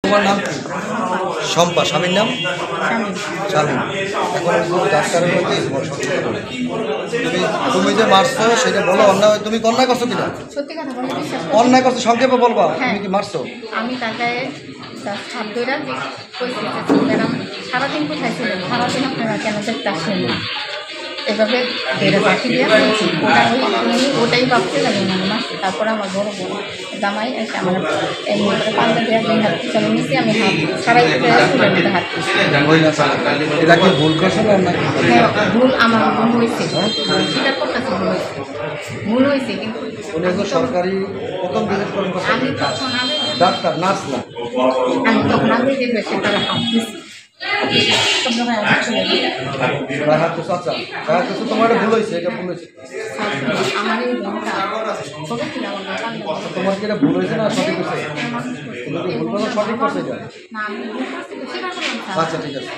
তোমার নাম কি? শম্পা। স্বামীর নাম? শামীম। এখন ডাক্তারের মধ্যে তুমি যে মারছো সেটা বলো, অন্যায় তুমি অন্যায় করছো কিনা? সত্যি কথা বলে বিশ্বাস অন্যায় করছো সংক্ষেপে বলবা। তুমি কি মারছো? আমি তার গায়ে হাত ধরে ম্যাডাম সারাদিন কোথায় ছিলেন, সারাদিন আপনারা কেন দেখতে আসলেন না, এভাবে বেড়ে পাখি দিয়ে ওটাই ভাবতে লাগে মানে মাসে। তারপর আমার বড় বোন জামাই এসে আমার এমনি করে পাঞ্জাবি একদিন হাত পিছনে নিচে আমি হাত সারাই হাত এটা কি ভুল করছো না অন্যায়? হ্যাঁ ভুল, আমার ভুল হয়েছে, স্বীকার করতেছে ভুল হয়েছে, ভুল হয়েছে। কিন্তু উনি একজন সরকারি প্রথম ভিজিট করেন আমি তখন ডাক্তার, নার্স না? আগে যে বেশি তারা হাত দিচ্ছি আচ্ছা তোমার ভুল হয়েছে, এটা ভুল হয়েছে। আমার এই বোনটা ছোটো ছিল, তোমার কি এটা ভুল হয়েছে না সঠিক হয়েছে? তুমি কি ভুল করছো সঠিক করছে এটা? না আমি ভুল করছি তো স্বীকার করলাম। আচ্ছা ঠিক আছে।